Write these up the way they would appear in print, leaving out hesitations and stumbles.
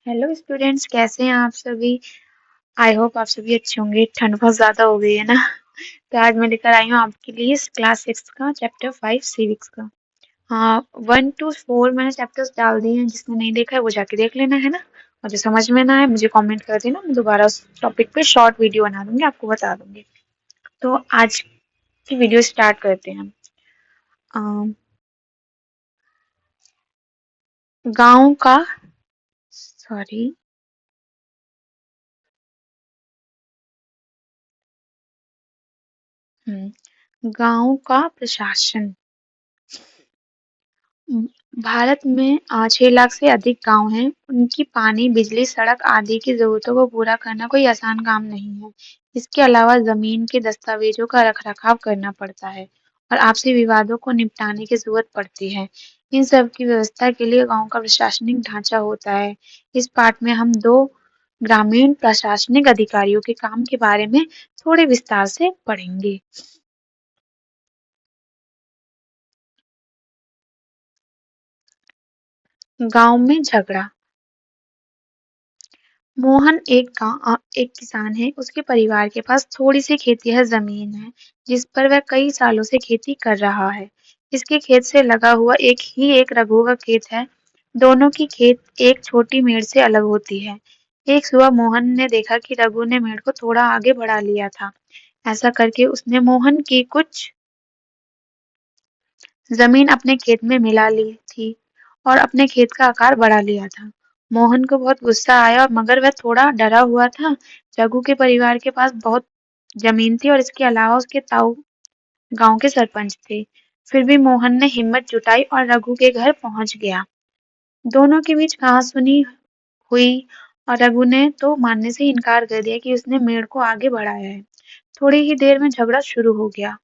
Hello students, कैसे हैं आप सभी। आई होप आप सभी अच्छे होंगे। ठंड बहुत ज़्यादा हो गई है ना। तो आज मैं लेकर आई हूँ आपके लिए क्लास 6 का चैप्टर 5 सिविक्स का। हाँ, 1 to 4 मैंने चैप्टर्स डाल दिए हैं। जिसने नहीं देखा है वो जाके देख लेना है ना। और जो समझ में ना आए मुझे कमेंट कर देना, मैं दोबारा उस टॉपिक पे शॉर्ट वीडियो बना दूंगी, आपको बता दूंगी। तो आज की वीडियो स्टार्ट करते हैं हम। गाँव का सॉरी गाँव का प्रशासन। भारत में 6 लाख से अधिक गांव हैं। उनकी पानी, बिजली, सड़क आदि की जरूरतों को पूरा करना कोई आसान काम नहीं है। इसके अलावा जमीन के दस्तावेजों का रखरखाव करना पड़ता है और आपसी विवादों को निपटाने की जरूरत पड़ती है। इन सब की व्यवस्था के लिए गांव का प्रशासनिक ढांचा होता है। इस पाठ में हम दो ग्रामीण प्रशासनिक अधिकारियों के काम के बारे में थोड़े विस्तार से पढ़ेंगे। गांव में झगड़ा। मोहन एक किसान है। उसके परिवार के पास थोड़ी सी खेतिहर जमीन है जिस पर वह कई सालों से खेती कर रहा है। इसके खेत से लगा हुआ एक रघु का खेत है। दोनों की खेत एक छोटी मेड़ से अलग होती है। एक सुबह मोहन ने देखा कि रघु ने मेड़ को थोड़ा आगे बढ़ा लिया था। ऐसा करके उसने मोहन की कुछ जमीन अपने खेत में मिला ली थी और अपने खेत का आकार बढ़ा लिया था। मोहन को बहुत गुस्सा आया, मगर वह थोड़ा डरा हुआ था। रघु के परिवार के पास बहुत जमीन थी और इसके अलावा उसके ताऊ गांव के सरपंच थे। फिर भी मोहन ने हिम्मत जुटाई और रघु के घर पहुंच गया। दोनों के बीच कहासुनी हुई और रघु ने तो मानने से इनकार कर दिया कि उसने मेड़ को आगे बढ़ाया है। थोड़ी ही देर में झगड़ा शुरू हो गया।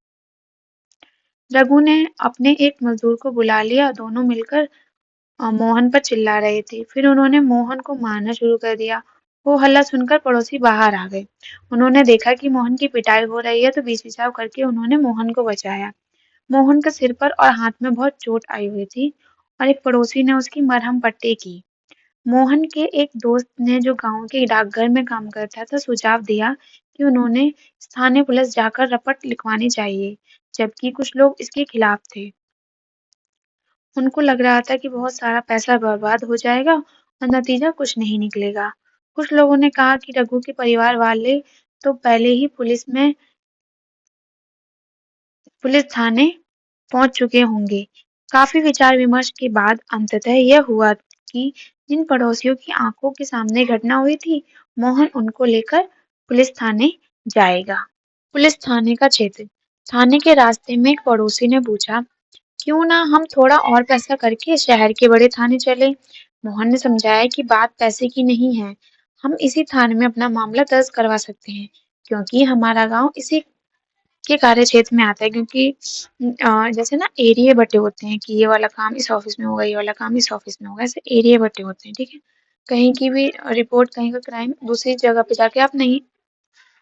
रघु ने अपने एक मजदूर को बुला लिया। दोनों मिलकर मोहन पर चिल्ला रहे थे। फिर उन्होंने मोहन को मारना शुरू कर दिया। वो हल्ला सुनकर पड़ोसी बाहर आ गए। उन्होंने देखा कि मोहन की पिटाई हो रही है, तो बीच बचाव करके उन्होंने मोहन को बचाया। मोहन के सिर पर और हाथ में बहुत चोट आई हुई थी और एक पड़ोसी ने उसकी मरहम पट्टी की। मोहन के एक दोस्त ने, जो गांव के डाकघर में काम करता था, सुझाव दिया कि उन्होंने स्थानीय पुलिस जाकर रपट लिखवानी चाहिए, जबकि कुछ लोग इसके खिलाफ थे। उनको लग रहा था कि बहुत सारा पैसा बर्बाद हो जाएगा और नतीजा कुछ नहीं निकलेगा। कुछ लोगों ने कहा कि रघु के परिवार वाले तो पहले ही पुलिस थाने पहुंच चुके होंगे। काफी विचार विमर्श के बाद अंततः यह हुआ कि जिन पड़ोसियों की आंखों के सामने घटना हुई थी, मोहन उनको लेकर पुलिस थाने जाएगा। पुलिस थाने का क्षेत्र। थाने के रास्ते में एक पड़ोसी ने पूछा, क्यों ना हम थोड़ा और पैसा करके शहर के बड़े थाने चले। मोहन ने समझाया कि बात पैसे की नहीं है। हम इसी थाने में अपना मामला दर्ज करवा सकते हैं, क्योंकि हमारा गांव इसी के कार्य क्षेत्र में आता है। क्योंकि जैसे ना एरिया बटे होते हैं कि ये वाला काम इस ऑफिस में होगा, ये वाला काम इस ऑफिस में होगा, ऐसे एरिया बटे होते हैं। ठीक है। कहीं की भी रिपोर्ट, कहीं का क्राइम दूसरी जगह पे जाके आप नहीं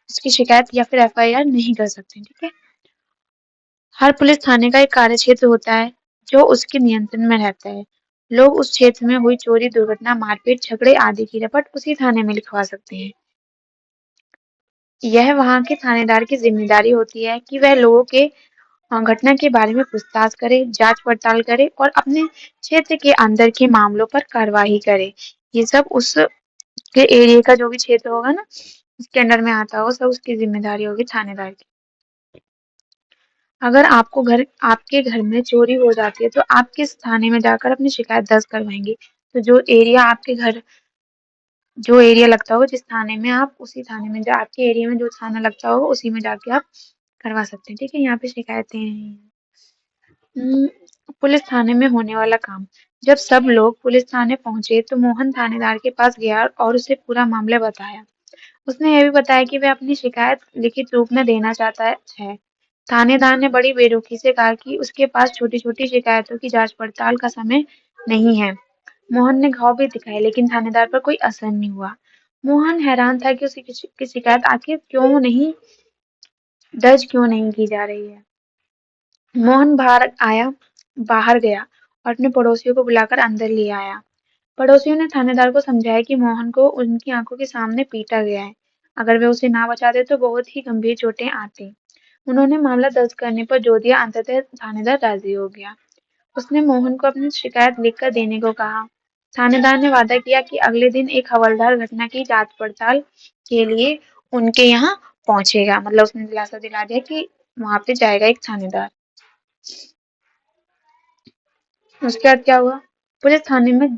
उसकी शिकायत या फिर एफआईआर नहीं कर सकते। ठीक है। हर पुलिस थाने का एक कार्यक्षेत्र होता है जो उसके नियंत्रण में रहता है। लोग उस क्षेत्र में हुई चोरी, दुर्घटना, मारपीट, झगड़े आदि की रिपोर्ट उसी थाने में लिखवा सकते हैं। यह वहाँ के थानेदार की जिम्मेदारी होती है कि वह लोगों के घटना के बारे में पूछताछ करे, जांच पड़ताल करे और अपने क्षेत्र के अंदर के मामलों पर कार्रवाई करे। ये सब उसके एरिया का जो भी क्षेत्र होगा ना, उसके अंडर में आता होगा, सब उसकी जिम्मेदारी होगी थानेदार की। अगर आपके घर में चोरी हो जाती है, तो आप किस थाने में जाकर अपनी शिकायत दर्ज करवाएंगे? तो जो एरिया लगता होगा जिस थाने में, आप उसी थाने में, जो आपके एरिया में जो थाना लगता होगा उसी में जाके आप करवा सकते हैं। ठीक है। यहाँ पे शिकायतें हैं। पुलिस थाने में होने वाला काम। जब सब लोग पुलिस थाने पहुंचे तो मोहन थानेदार के पास गया और उसे पूरा मामला बताया। उसने यह भी बताया कि वह अपनी शिकायत लिखित रूप में देना चाहता है। थानेदार ने बड़ी बेरुखी से कहा कि उसके पास छोटी-छोटी शिकायतों की जांच पड़ताल का समय नहीं है। मोहन ने घाव भी दिखाए, लेकिन थानेदार पर कोई असर नहीं हुआ। मोहन हैरान था कि उसकी की शिकायत आखिर दर्ज क्यों नहीं की जा रही है। मोहन बाहर गया और अपने पड़ोसियों को बुलाकर अंदर ले आया। पड़ोसियों ने थानेदार को समझाया कि मोहन को उनकी आंखों के सामने पीटा गया है। अगर वे उसे ना बचाते तो बहुत ही गंभीर चोटें आती। उन्होंने मामला दर्ज करने पर जोर दिया। अंततः थानेदार राजी हो गया। उसने मोहन को अपनी शिकायत लिखकर देने को कहा। थानेदार ने वादा किया कि अगले दिन एक हवलदार घटना की जांच पड़ताल के लिए उनके यहाँ पहुंचेगा। मतलब उसने दिलासा दिला दिया कि वहां पे जाएगा एक थानेदार। उसके बाद क्या हुआ? पुलिस थाने में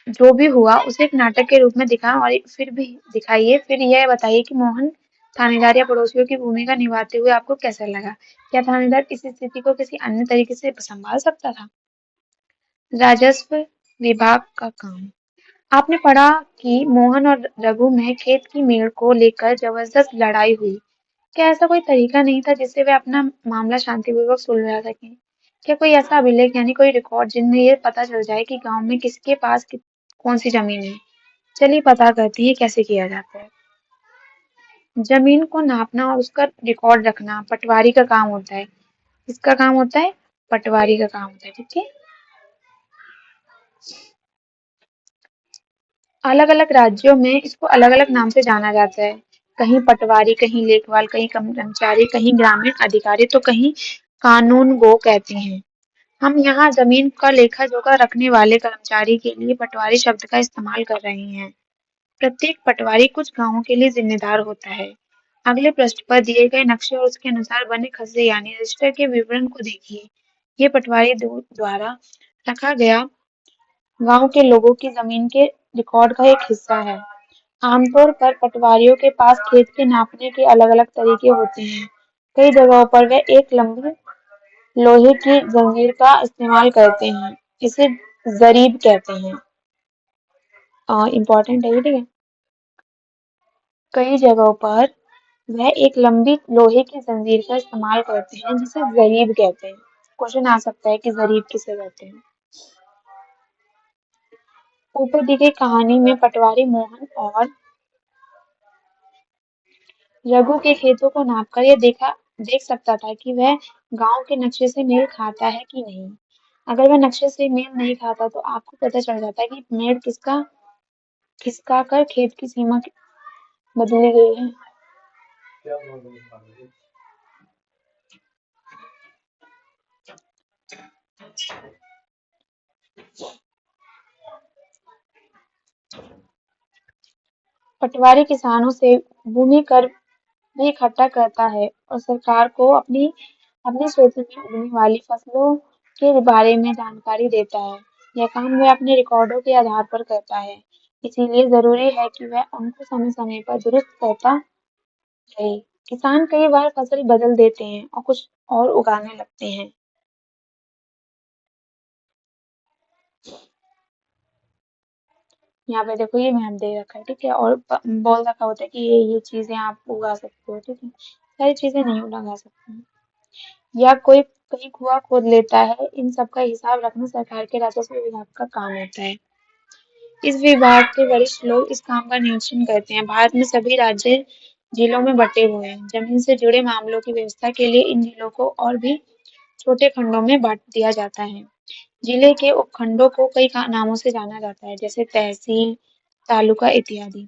जो भी हुआ उसे एक नाटक के रूप में दिखा और फिर भी दिखाइए। फिर यह बताइए कि मोहन थानेदार या पड़ोसियों की भूमिका निभाते हुए आपको कैसा लगा? क्या थानेदार इस स्थिति को किसी अन्य तरीके से संभाल सकता था? राजस्व विभाग का काम। आपने पढ़ा कि मोहन और रघु में खेत की मेड़ को लेकर जबरदस्त लड़ाई हुई। क्या ऐसा कोई तरीका नहीं था जिससे वे अपना मामला शांतिपूर्वक सुलझा सकें? क्या कोई ऐसा अभिलेख यानी कोई रिकॉर्ड जिनमें ये पता चल जाए कि गांव में किसके पास कौन सी जमीन है? चलिए पता करते हैं कैसे किया जाता है। जमीन को नापना और उसका रिकॉर्ड रखना पटवारी का काम होता है। किसका काम होता है? पटवारी का काम होता है। ठीक है। अलग अलग राज्यों में इसको अलग अलग नाम से जाना जाता है। कहीं पटवारी, कहीं लेखपाल, कहीं कर्मचारी, कहीं ग्रामीण अधिकारी तो कहीं कानून गो कहते हैं। हम यहाँ जमीन का लेखा जोखा रखने वाले कर्मचारी के लिए पटवारी शब्द का इस्तेमाल कर रहे हैं। प्रत्येक पटवारी कुछ गांवों के लिए जिम्मेदार होता है। अगले पृष्ठ पर दिए गए नक्शे और उसके अनुसार बने खसरे यानी रजिस्टर के विवरण को देखिए। ये पटवारी द्वारा रखा गया गांव के लोगों की जमीन के रिकॉर्ड का एक हिस्सा है। आमतौर पर पटवारियों के पास खेत के नापने के अलग अलग तरीके होते हैं। कई जगहों पर वे एक लंबी लोहे की जंजीर का इस्तेमाल करते हैं। इसे जरीब कहते हैं। इम्पोर्टेंट है ये, ठीक है। कई जगहों पर वह एक लंबी लोहे की जंजीर का इस्तेमाल करते हैं जिसे जरीब कहते हैं। क्वेश्चन आ सकता है कि जरीब किसे कहते हैं। ऊपर दी गई कहानी में पटवारी मोहन और रघु के खेतों को नापकर यह देख सकता था कि वह गांव के नक्शे से मेल खाता है कि नहीं। अगर वह नक्शे से मेल नहीं खाता तो आपको पता चल जाता कि मेड़ खिसका कर खेत की सीमा बदली गई है। पटवारी किसानों से भूमि कर भी इकट्ठा करता है और सरकार को अपने क्षेत्र में उगने वाली फसलों के बारे में जानकारी देता है। यह काम वह अपने रिकॉर्डों के आधार पर करता है। इसीलिए जरूरी है कि वह उनको समय समय पर दुरुस्त करता रहे। किसान कई बार फसल बदल देते हैं और कुछ और उगाने लगते हैं। यहाँ पे देखो ये मैप दे रखा है, ठीक है, और बोल रखा होता है कि ये चीजें आप उगा सकते हो, ठीक है। सारी चीजें नहीं उगा सकते हैं। या कोई कहीं कुआं खोद लेता है। इन सब का हिसाब रखना सरकार के राजस्व विभाग का काम होता है। इस विभाग के वरिष्ठ लोग इस काम का निरीक्षण करते हैं। भारत में सभी राज्य जिलों में बटे हुए हैं। जमीन से जुड़े मामलों की व्यवस्था के लिए इन जिलों को और भी छोटे खंडों में बांट दिया जाता है। जिले के उपखंडों को कई नामों से जाना जाता है, जैसे तहसील, तालुका इत्यादि।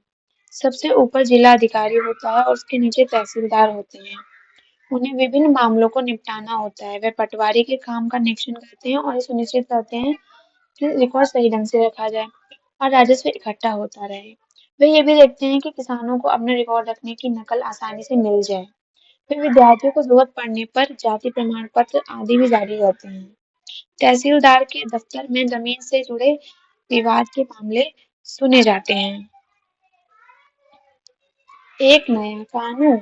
सबसे ऊपर जिला अधिकारी होता है और उसके नीचे तहसीलदार होते हैं। उन्हें विभिन्न मामलों को निपटाना होता है। वे पटवारी के काम का निरीक्षण करते हैं और ये सुनिश्चित करते हैं कि रिकॉर्ड सही ढंग से रखा जाए और राजस्व इकट्ठा होता रहे। वे ये भी देखते हैं कि किसानों को अपने रिकॉर्ड रखने की नकल आसानी से मिल जाए। वे विद्यार्थियों को जरूरत पड़ने पर जाति प्रमाण पत्र आदि भी जारी करते हैं। तहसीलदार के दफ्तर में जमीन से जुड़े विवाद के मामले सुने जाते हैं। एक नया कानून।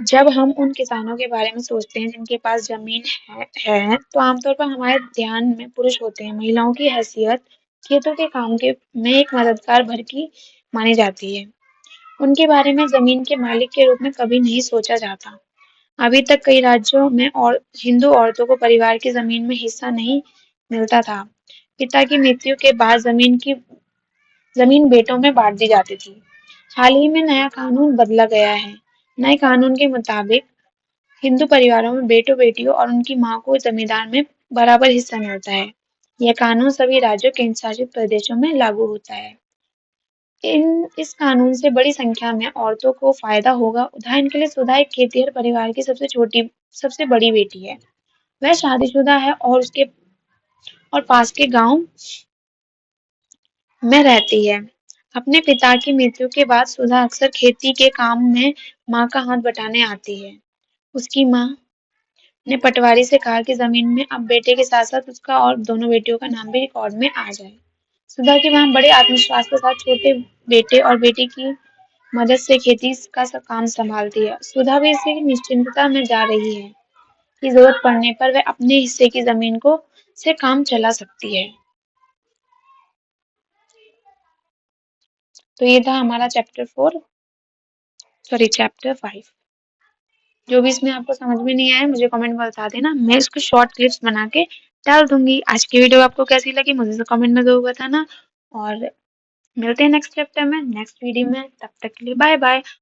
जब हम उन किसानों के बारे में सोचते हैं जिनके पास जमीन है तो आमतौर पर हमारे ध्यान में पुरुष होते हैं। महिलाओं की हैसियत खेतों के काम के में एक मददगार भर की मानी जाती है। उनके बारे में जमीन के मालिक के रूप में कभी नहीं सोचा जाता। अभी तक कई राज्यों में और हिंदू औरतों को परिवार की जमीन में हिस्सा नहीं मिलता था। पिता की मृत्यु के बाद जमीन बेटों में बांट दी जाती थी। हाल ही में नया कानून बदला गया है। नए कानून के मुताबिक हिंदू परिवारों में बेटों बेटियों और उनकी मां को जमींदार में बराबर हिस्सा मिलता है। यह कानून सभी राज्यों के केंद्रशासित प्रदेशों में लागू होता है। इस कानून से बड़ी संख्या में औरतों को फायदा होगा। उदाहरण के लिए सुधा एक खेतिहर परिवार की सबसे बड़ी बेटी है। वह शादीशुदा है और उसके और पास के गांव में रहती है। अपने पिता की मृत्यु के बाद सुधा अक्सर खेती के काम में मां का हाथ बटाने आती है। उसकी मां ने पटवारी से कहा कि जमीन में अब बेटे के साथ साथ उसका और दोनों बेटियों का नाम भी रिकॉर्ड में आ जाए। सुधा की मां बड़े आत्मविश्वास के साथ छोटे बेटे और बेटी की मदद से खेती का सब काम संभालती है। सुधा भी इसी निश्चिंतता में जा रही है कि जरूरत पड़ने पर वह अपने हिस्से की जमीन को से काम चला सकती है। तो ये था हमारा चैप्टर 5। जो भी इसमें आपको समझ में नहीं आया मुझे कमेंट में बता देना, मैं इसको शॉर्ट क्लिप्स बना के डाल दूंगी। आज की वीडियो आपको कैसी लगी मुझे तो कमेंट में जरूर बताना, और मिलते हैं नेक्स्ट चैप्टर में नेक्स्ट वीडियो में। तब तक के लिए बाय बाय।